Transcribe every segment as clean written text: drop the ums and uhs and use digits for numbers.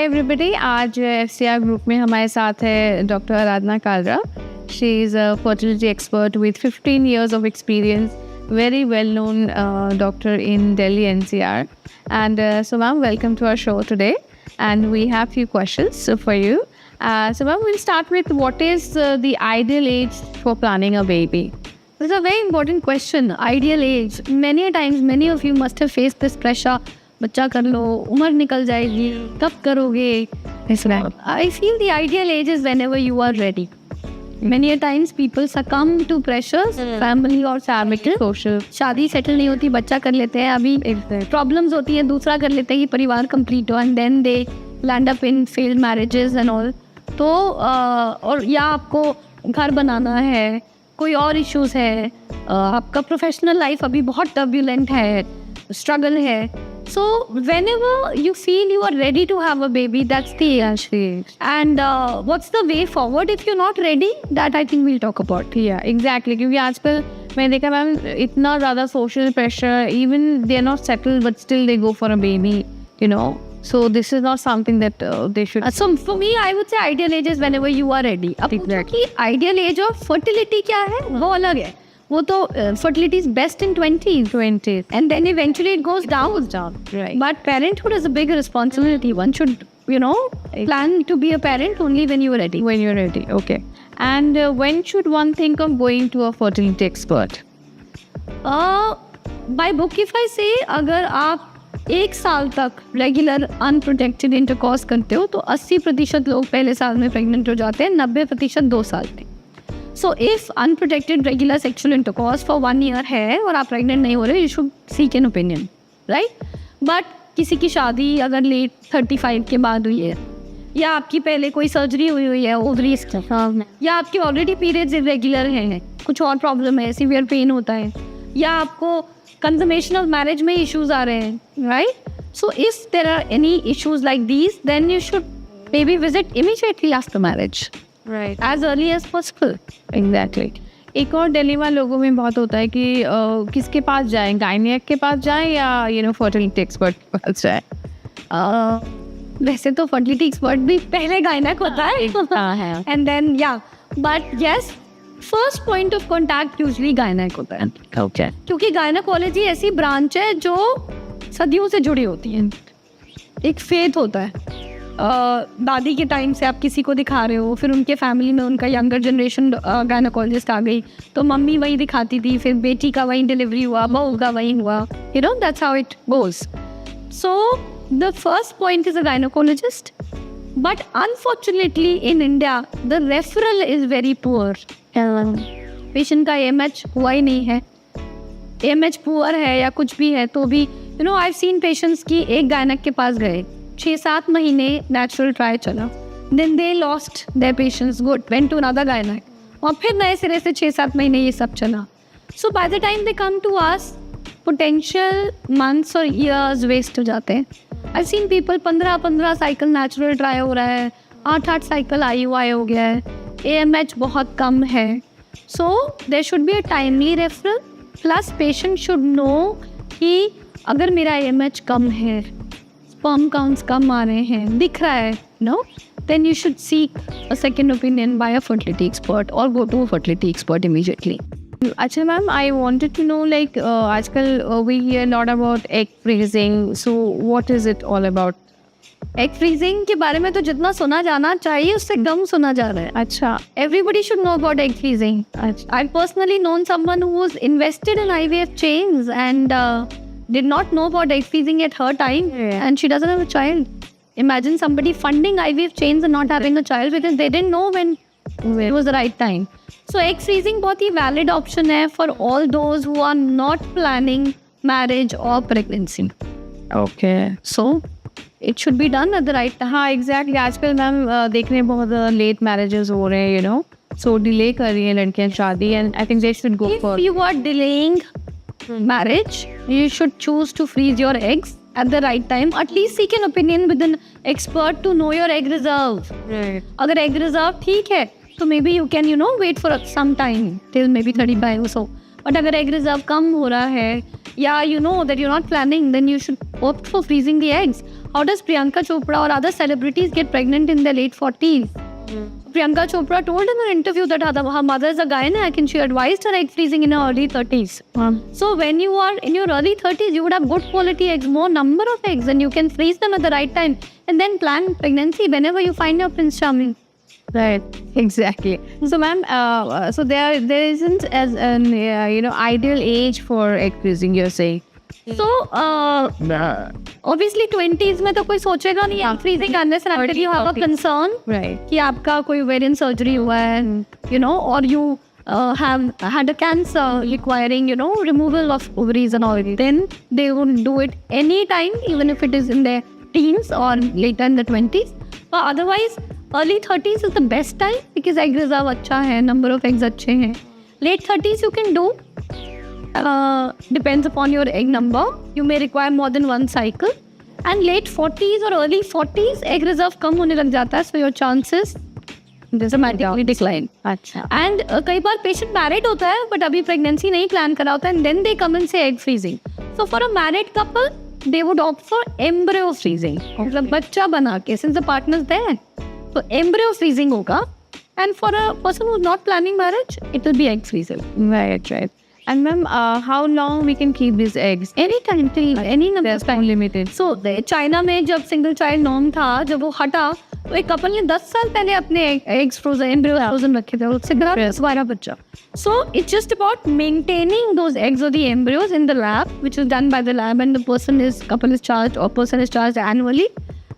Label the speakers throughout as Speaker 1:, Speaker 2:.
Speaker 1: हाय everybody, आज FCR group में हमारे साथ है doctor Aradhana Kalra. She is a fertility expert with 15 years of experience, very well known doctor in Delhi NCR. And so ma'am, welcome to our show today, and we have few questions for you. So ma'am, we'll start with what is the ideal age for planning a baby?
Speaker 2: This is a very important question. Ideal age. Many a times, many of you must have faced this pressure. बच्चा कर लो, उम्र निकल जाएगी, कब करोगे? I feel the ideal age is whenever you are ready. Many a times people succumb to pressures, family और social. शादी settle नहीं होती, बच्चा कर लेते हैं, अभी प्रॉब्लम्स होती हैं, दूसरा कर लेते हैं कि परिवार कंप्लीट हो, and then they land up in failed marriages and all. तो और या आपको घर बनाना है, कोई और इश्यूज है, आपका प्रोफेशनल लाइफ अभी बहुत टर्ब्यूलेंट है, स्ट्रगल है. So whenever you feel you are ready to have a baby, that's the age. And what's the way forward if you're not ready? That I think we'll talk about.
Speaker 1: Yeah, exactly. क्योंकि आजकल मैंने देखा ma'am इतना ज़्यादा social pressure, even they are not settled but still they go for a baby, you know. So this is not something that they should.
Speaker 2: So for me, I would say ideal age is whenever you are ready. अब
Speaker 1: Exactly.
Speaker 2: ideal age of fertility क्या है? वो अलग है. वो तो fertility is best in 20s, and then eventually it goes down.
Speaker 1: Right.
Speaker 2: But parenthood is a big responsibility. One should, plan to be a parent only when you are ready.
Speaker 1: When you're ready, okay. And when should one think of going to a fertility expert?
Speaker 2: By book if I say, अगर आप 1 साल तक regular unprotected intercourse करते हो तो 80% लोग पहले साल में प्रेग्नेंट हो जाते हैं, 90% 2 साल में. So if unprotected regular sexual intercourse for 1 year है और आप प्रेग्नेंट नहीं हो रहे, you should seek an opinion, right. But किसी की शादी अगर लेट 35 के बाद हुई है, या आपकी पहले कोई सर्जरी हुई है ओवरीज की, या आपके ऑलरेडी पीरियड्स इरेगुलर हैं, कुछ और प्रॉब्लम है, सीवियर पेन होता है, या आपको कंजमेशन ऑफ मैरिज में इश्यूज आ रहे हैं, right. So if there are any issues like these, then you should maybe visit immediately after marriage.
Speaker 1: Right.
Speaker 2: As early as possible.
Speaker 1: Exactly. एक और डिलेमा लोगों में बहुत होता है कि किसके पास जाएं, गायनेक के पास जाएं या फर्टिलिटी एक्सपर्ट के पास जाएं.
Speaker 2: वैसे तो फर्टिलिटी एक्सपर्ट भी पहले गायनेक होता है. And then but yes, first point of contact usually गायनेक होता है.
Speaker 1: Okay.
Speaker 2: क्योंकि गायनेकोलॉजी ऐसी ब्रांच है जो सदियों से जुड़ी होती है. एक फेथ होता है. दादी के टाइम से आप किसी को दिखा रहे हो, फिर उनके फैमिली में उनका यंगर जनरेशन गायनेकोलॉजिस्ट आ गई, तो मम्मी वही दिखाती थी, फिर बेटी का वही डिलीवरी हुआ, बहू का वही हुआ, that's how it goes. So the first point is a gynaecologist, but unfortunately in India the referral is very poor. Patient का AMH हुआ ही नहीं है, AMH पुअर है या कुछ भी है तो भी आई हैव सीन पेशेंट्स की एक गायनेक के पास गए, 6-7 महीने नेचुरल ट्राई चला, then they lost their patience, good went to another गायनेक, और फिर नए सिरे से 6-7 महीने ये सब चला. So by the time they come to us, potential months और ईयर्स वेस्ट हो जाते हैं. I seen people 15 cycle natural try हो रहा है, 8 साइकिल IUI हो गया है, AMH बहुत कम है. So there should be a timely referral, plus patient should know कि अगर मेरा AMH कम है, sperm counts कम आ रहे हैं, दिख रहा है, then you should seek a second opinion by a fertility expert or go to a fertility expert immediately.
Speaker 1: अच्छा ma'am, I wanted to know like आजकल we hear a lot about egg freezing, so what is it all about?
Speaker 2: Egg freezing के बारे में तो जितना सुना जाना चाहिए उससे कम सुना जा रहा है.
Speaker 1: अच्छा.
Speaker 2: Everybody should know about egg freezing. I've personally known someone who was invested in IVF chains and did not know about egg freezing at her time, and she doesn't have a child. Imagine somebody funding IVF chains and not having a child because they didn't know when it was the right time. So egg freezing बहुत ही valid option है for all those who are not planning marriage or pregnancy.
Speaker 1: Okay.
Speaker 2: So it should be done at the right time.
Speaker 1: हाँ exactly. आजकल ma'am देख रहे हैं बहुत late marriages हो रहे हैं, so delay कर रही हैं लड़कियाँ शादी, and I think they should go for.
Speaker 2: If you are delaying marriage, you should choose to freeze your eggs at the right time. At least seek an opinion with an expert to know your egg reserve.
Speaker 1: Right.
Speaker 2: अगर egg reserve ठीक है तो maybe you can wait for some time till maybe 35 or so. But अगर egg reserve कम हो रहा है, या that you're not planning, then you should opt for freezing the eggs. How does Priyanka Chopra or other celebrities get pregnant in their late 40s? Priyanka Chopra told in an interview that her mother is a gynec and she advised her egg freezing in her early 30s. So when you are in your early 30s, you would have good quality eggs, more number of eggs, and you can freeze them at the right time and then plan pregnancy whenever you find your Prince Charming.
Speaker 1: Right, exactly. So, ma'am, so there isn't as an ideal age for egg freezing, you're saying.
Speaker 2: So obviously 20s में तो कोई सोचेगा नहीं egg freezing unless and until you have a concern
Speaker 1: Right.
Speaker 2: कि आपका कोई ovarian surgery हुआ है, or you have had a cancer requiring, removal of ovaries and all. Then they would do it anytime, even if it is in their teens or later in the 20s. But otherwise, early 30s is the best time because egg reserve अच्छा है, number of eggs अच्छे हैं. Late 30s you can do. Depends upon your egg number. You may require more than one cycle. And late 40s or early 40s, egg reserve कम होने लग जाता है, so your chances dramatically decline.
Speaker 1: अच्छा.
Speaker 2: And कई बार patient married होता है, but अभी pregnancy नहीं plan करा होता, and then they come and say egg freezing. So for a married couple, they would opt for embryo freezing. मतलब बच्चा बना के, since the partner's there. So embryo freezing होगा. And for a person who's not planning marriage, it will be egg freezing.
Speaker 1: Right. And ma'am, how long we can keep these eggs?
Speaker 2: Anytime till any number
Speaker 1: There's
Speaker 2: of time.
Speaker 1: unlimited.
Speaker 2: So China में जब single child norm था, जब वो हटा तो एक couple ने 10 साल पहले अपने एग्स फ्रोजन एम्ब्रियो फ्रोजन रखे थे, उससे ग्रा दोबारा बच्चा. So it's just about maintaining those eggs or the embryos in the lab, which is done by the lab, and the couple is charged or person is charged annually.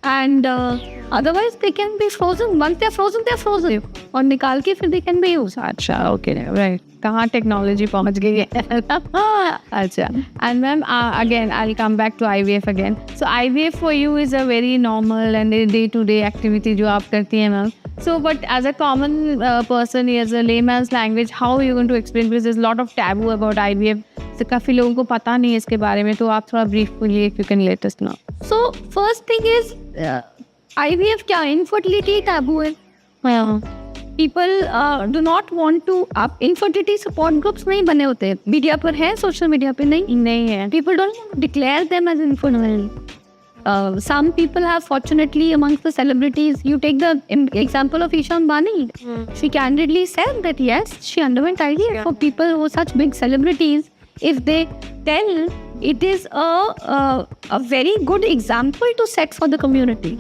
Speaker 2: And otherwise they can be frozen. Once they're frozen और निकाल के फिर they can be used.
Speaker 1: अच्छा, okay, right. कहाँ technology पहुँच गई है. अच्छा. And ma'am, again, I'll come back to IVF again. So IVF for you is a very normal and a day-to-day activity जो आप करती हैं ma'am. So, but as a common person, as a layman's language, how are you going to explain? Because there's a lot of taboo about IVF. So काफ़ी लोगों को पता नहीं है इसके बारे में, तो आप थोड़ा briefly if you can let us know.
Speaker 2: So first thing is IVF क्या infertility taboo है. People do not want to. आप infertility support groups नहीं बने होते. मीडिया पर है, सोशल मीडिया पे नहीं है. People don't want to declare them as infertile. Some people have, fortunately, amongst the celebrities, you take the example of Isha Ambani. She candidly said that yes, she underwent IVF. For people who are such big celebrities, if they tell, it is a very good example to set for the community.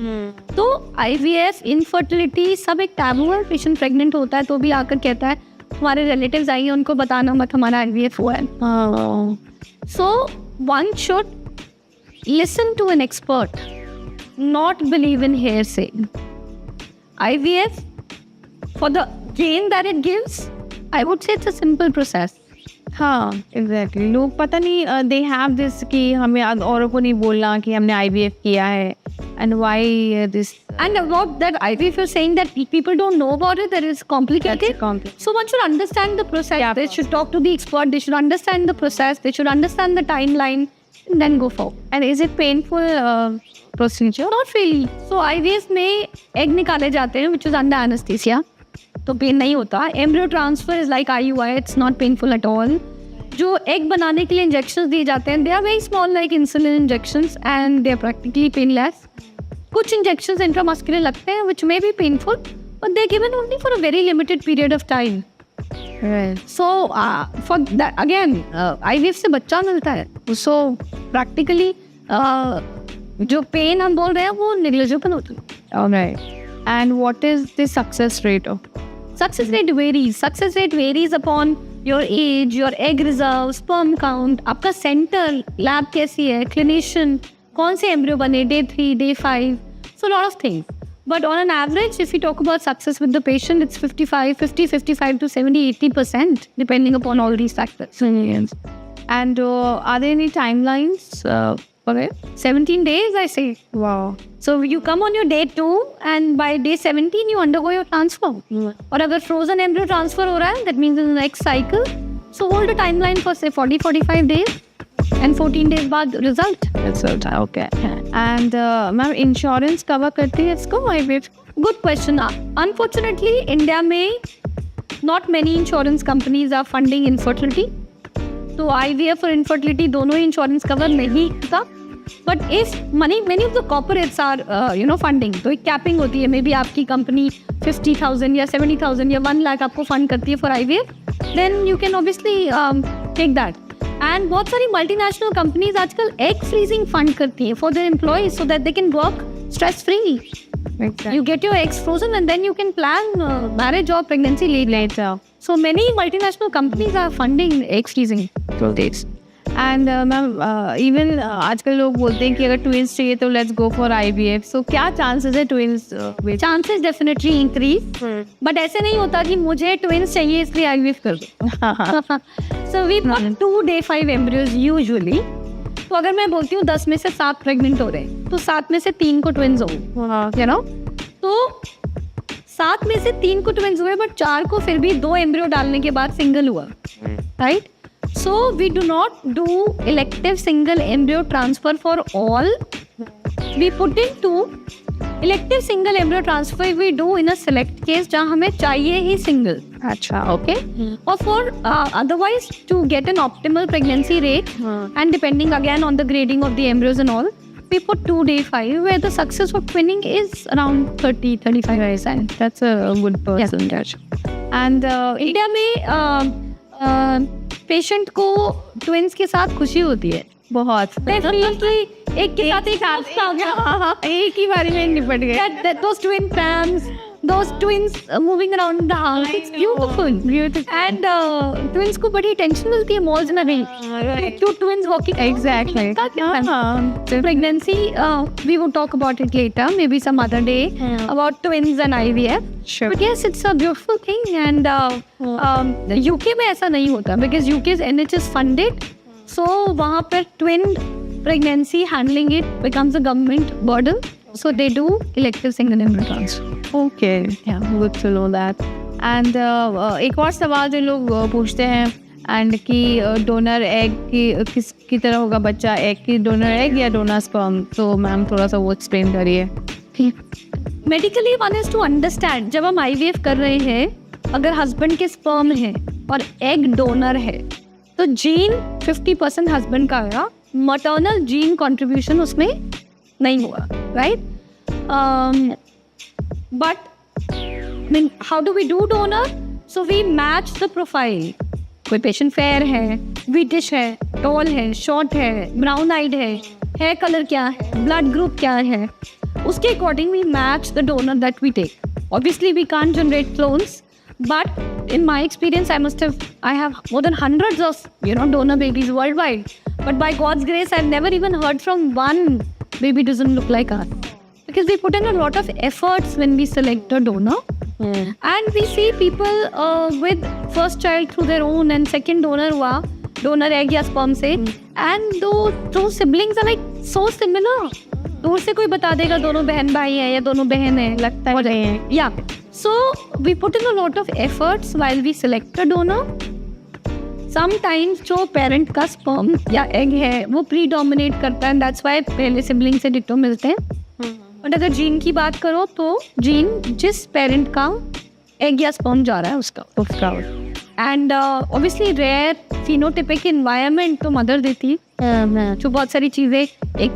Speaker 2: तो IVF, infertility सब एक taboo है. Patient pregnant होता है तो भी आकर कहता है हमारे relatives आएंगे, उनको बताना मत हमारा IVF हुआ है. So one should listen to an expert, not believe in hearsay. IVF, for the gain that it gives, I would say it's a simple process.
Speaker 1: हाँ, exactly. लोग पता नहीं they have this कि हमें औरों को नहीं बोलना कि हमने IVF किया है, and why this.
Speaker 2: And about that IVF, you're saying that people don't know about it, that it's complicated. So one should understand the process.
Speaker 1: Yeah,
Speaker 2: they should talk to the expert. They should understand the process. They should understand the timeline, and then go forward.
Speaker 1: And is it painful procedure?
Speaker 2: Not really. So IVF में egg निकाले जाते हैं, which is under anesthesia. तो pain नहीं होता. Embryo transfer is like IUI, it's not painful at all. जो egg बनाने के लिए इंजेक्शंस दिए जाते हैं, they are very small like insulin injections and they are practically painless. कुछ इंजेक्शंस इंट्रामस्कुलर लगते हैं which may be painful, but they are given only for a very limited period of time.
Speaker 1: Right.
Speaker 2: So for that again, IVF से बच्चा मिलता है. So practically जो pen हम बोल रहे हैं वो negligible होता है.
Speaker 1: Alright. And what is the success rate of?
Speaker 2: Success rate varies. Success rate varies upon your age, your egg reserve, sperm count, आपका center, lab कैसी है, clinician, कौन से embryo बने, day 3, day 5, so a lot of things. But on an average, if we talk about success with the patient, it's 55 to 70, 80%, depending upon all these factors.
Speaker 1: Yes. And are there any timelines for it?
Speaker 2: 17 days, I say.
Speaker 1: Wow.
Speaker 2: So you come on your day 2 and by day 17 you undergo your transfer. और अगर frozen embryo transfer हो रहा है, that means in the next cycle. So hold a timeline for say 40-45 days and 14 days बाद result.
Speaker 1: Result, okay. And ma'am, insurance cover करती है इसको IVF?
Speaker 2: Good question. Unfortunately, India में not many insurance companies are funding infertility. तो IVF और infertility दोनों ही insurance cover नहीं करता. But if many of the corporates are funding, तो एक कैपिंग होती है, मे बी आपकी कंपनी 50,000 या 70,000 या 1 लाख आपको फंड करती है for IVF, then you can obviously take that. And बहुत सारी मल्टीनेशनल कंपनीज आजकल एग फ्रीजिंग फंड करती है for their employees so that they can work stress free.
Speaker 1: Exactly.
Speaker 2: You get your eggs frozen and then you can plan marriage or pregnancy later. So many multinational companies are funding egg freezing through this.
Speaker 1: And ma'am even आजकल लोग बोलते हैं कि अगर twins चाहिए तो let's go for IVF. सो क्या chances है twins?
Speaker 2: Chances definitely increase, but ऐसे नहीं होता कि मुझे ट्विंस चाहिए इसलिए IVF कर दो. So we put 2 day 5 embryos usually. तो अगर मैं बोलती हूँ 10 में से 7 प्रेग्नेंट हो रहे हैं तो 7 में से 3 को ट्विंस हो, यू नो. तो 7 में से 3 को ट्विंस हुए, बट 4 को फिर भी 2 एम्ब्रियो डालने के बाद सिंगल हुआ, right? So we do not do elective single embryo transfer for all. We put in 2. Elective single embryo transfer we do in a select case जहाँ हमें चाहिए ही single.
Speaker 1: अच्छा,
Speaker 2: Okay. Or for otherwise to get an optimal pregnancy rate and depending again on the grading of the embryos and all, we put 2 day 5 where the success of twinning is around 30-35%.
Speaker 1: that's a good percentage. And
Speaker 2: India में patient को twins के साथ खुशी होती है
Speaker 1: बहुत.
Speaker 2: मैं feel कि एक के साथ एक आ गया,
Speaker 1: एक ही बारी में निपट गए.
Speaker 2: those twin prams, those twins moving around the house, it's beautiful. And twins को बड़ी टेंशन मिलती है मॉल्स में भी, 2 twins walking.
Speaker 1: Exactly.
Speaker 2: Pregnancy, we will talk about it later, maybe some other day, about twins and IVF.
Speaker 1: Sure.
Speaker 2: But yes, it's a beautiful thing. And UK में ऐसा नहीं होता because UK is NHS funded, so वहाँ पर twin pregnancy handling it becomes a government burden. So they do elective single embryo transfer.
Speaker 1: Okay, yeah, good to know that. And एक और सवाल जो लोग पूछते हैं एंड कि डोनर एग की किसकी तरह होगा बच्चा, एग की डोनर एग या डोनर स्पर्म? तो मैम थोड़ा सा वो एक्सप्लेन करिए.
Speaker 2: Medically one is to understand, जब हम IVF कर रहे हैं, अगर हस्बैंड के स्पर्म है और एग डोनर है तो जीन 50% हस्बैंड का आया, मटर्नल जीन कंट्रीब्यूशन उसमें नहीं हुआ, right? But mean how do we do donor? So we match the profile. कोई पेशेंट फेयर है, वीटिश है, टॉल है, शॉर्ट है, ब्राउन आइड है, हेयर कलर क्या है, ब्लड ग्रुप क्या है, उसके according we match the donor that we take. Obviously we can't generate clones, but in my experience I have more than hundreds of donor babies worldwide, but by God's grace I've never even heard from one baby doesn't look like us, because we put in a lot of efforts when we select a donor. And we see people with first child through their own and second donor egg या sperm से, and those siblings are like so similar. दूर से कोई बता देगा दोनों बहन भाई हैं या दोनों बहन हैं, लगता है. या so we put in a lot of efforts while we select a donor. Sometimes जो पेरेंट का स्पर्म या एग है वो प्रीडोमिनेट करता है, दैट्स व्हाई पहले सिबलिंग से डिटो मिलते हैं. बट अगर जीन की बात करो तो जीन जिस पेरेंट का एग या स्पर्म जा रहा है उसका. And obviously rare phenotypic environment तो मदर देती है, जो बहुत सारी चीज़ें एक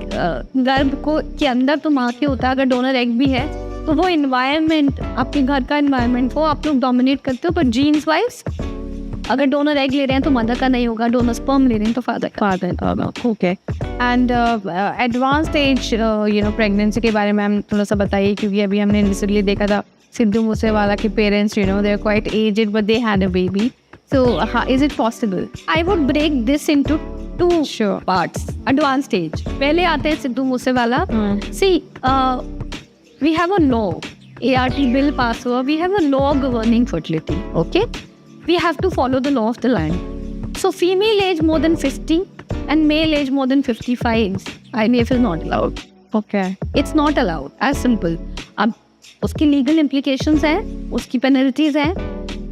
Speaker 2: गर्भ को के अंदर तो माँ के होता है. अगर डोनर एग भी है तो वो इन्वायरमेंट, आपके घर का इन्वायरमेंट, वो आप लोग डोमिनेट करते हो. बट जीन्स वाइज अगर डोनर एग ले रहे हैं तो मदर का नहीं होगा, डोनर स्पर्म ले रहे हैं तो फादर का.
Speaker 1: Okay. And advance stage pregnancy के बारे में हम थोड़ा सा बताइए, क्योंकि अभी हमने रिसेंटली देखा था सिद्धू मूसेवाला के parents they are quite aged but they had a baby. So is it possible?
Speaker 2: I would break this into 2 parts. Advanced stage. पहले आते हैं Sidhu Moosewala. See, we have a law. ART bill pass हुआ. We have a law governing fertility. Okay? We have to follow the law of the land. So female age more than 50 and male age more than 55, IVF is not allowed.
Speaker 1: Okay.
Speaker 2: It's not allowed. As simple. अब उसकी legal implications हैं, उसकी penalties हैं.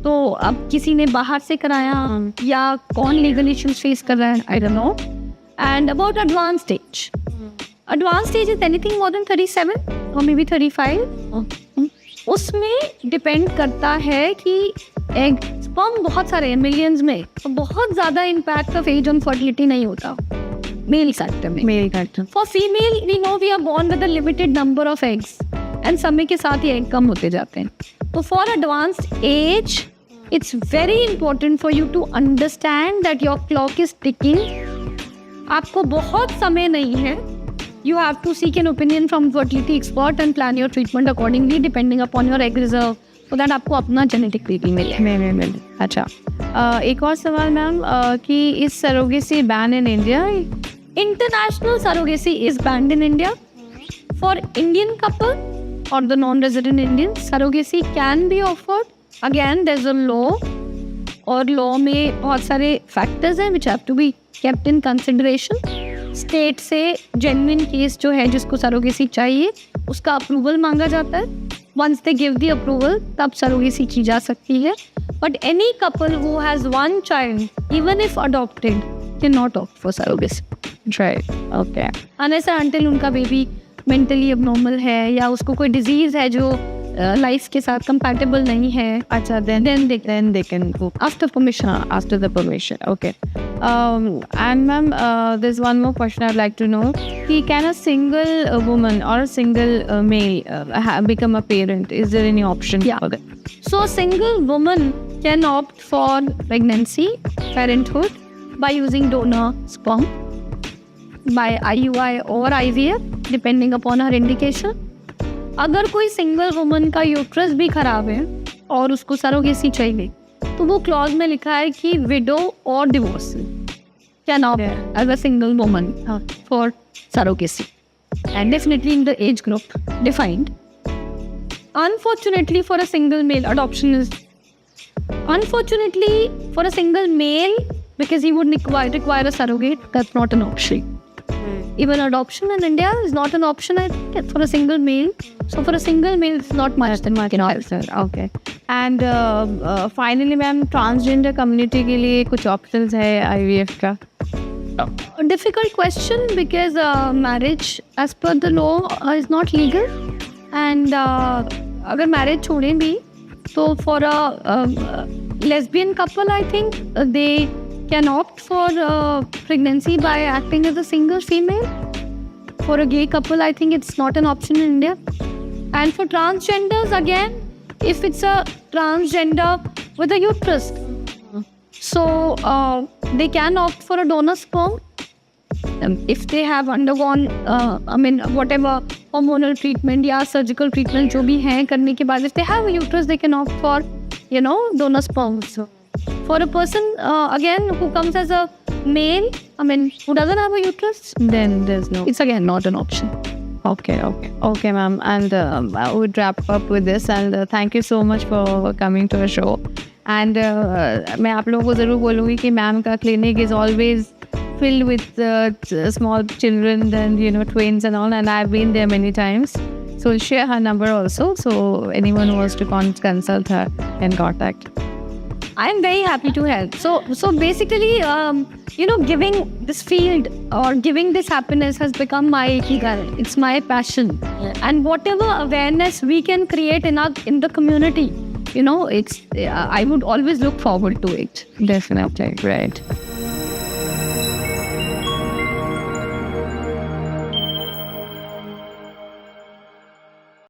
Speaker 2: तो अब किसी ने बाहर से कराया या कौन लीगल इश्यूज फेस कर रहा है, I don't know. And about advance stage is anything more than 37 और मे बी 35. उसमें डिपेंड करता है कि एग स्पर्म बहुत सारे हैं मिलियंस में, तो बहुत ज़्यादा impact of age on fertility नहीं होता. मेल सेक्टर में.
Speaker 1: Male factor.
Speaker 2: For female, we know we are born with a limited number of eggs, and समय के साथ ये egg कम होते जाते हैं. तो for advanced age, it's very important for you to understand that your clock is ticking. आपको बहुत समय नहीं है. You have to seek an opinion from fertility expert and plan your treatment accordingly depending upon your egg reserve, so that आपको अपना genetic baby मिले.
Speaker 1: मिले. अच्छा. एक और सवाल मैम कि इस surrogacy ban in India?
Speaker 2: International surrogacy is banned in India. For Indian couple or the non-resident Indians, surrogacy can be offered. Again, there's a law, और law में बहुत सारे factors हैं which have to be kept in consideration. State से genuine case जो है जिसको surrogacy चाहिए उसका approval मांगा जाता है. Once they give the approval, तब surrogacy की जा सकती है. But any couple who has one child, even if adopted, cannot opt for surrogacy.
Speaker 1: Right. Okay.
Speaker 2: Unless and until उनका बेबी मेंटली abnormal है या उसको कोई डिजीज है जो लाइफ के साथ compatible नहीं है.
Speaker 1: अच्छा. Then they can go
Speaker 2: After permission.
Speaker 1: after the permission. Okay. And ma'am, there's one more question I'd like to know. Can a single woman or a single male become a parent? Is there any option
Speaker 2: Yeah.
Speaker 1: for that?
Speaker 2: So a single woman can opt for pregnancy, parenthood by using donor sperm, by IUI or IVF depending upon her indication. अगर कोई single woman का uterus भी खराब है और उसको surrogacy चाहिए तो वो क्लॉज में लिखा है कि विडो और divorce can opt as a single woman for surrogacy and definitely in the age group defined. Unfortunately for a single male, adoption is unfortunately for a single male because he would require a surrogate. That's not an option. Even adoption in India is not an option, I think, for a single male. So for a single male, it's not much that we can offer.
Speaker 1: Okay. And finally, ma'am, transgender community के लिए कुछ options है IVF का?
Speaker 2: A difficult question because marriage as per the law is not legal. And अगर marriage छोड़ें भी तो for a lesbian couple, I think they can opt for pregnancy by acting as a single female. For a gay couple, I think it's not an option in India. And for transgenders, again, if it's a transgender with a uterus, so they can opt for a donor sperm. If they have undergone, whatever hormonal treatment या surgical treatment जो भी हैं करने के बाद, if they have a uterus, they can opt for, donor sperm. So, for a person, again, who comes as a male, who doesn't have a uterus,
Speaker 1: Then there's no.
Speaker 2: it's again not an option.
Speaker 1: Okay, ma'am. And I would wrap up with this. And thank you so much for coming to our show. And मैं आप लोगों को ज़रूर बोलूँगी कि ma'am का clinic is always filled with small children and twins and all. And I've been there many times. So we'll share her number also. So anyone who wants to consult her can contact.
Speaker 2: I'm very happy to help. So basically, giving this field or giving this happiness has become my ikigai. It's my passion. And whatever awareness we can create in the community, I would always look forward to it.
Speaker 1: Definitely. Right.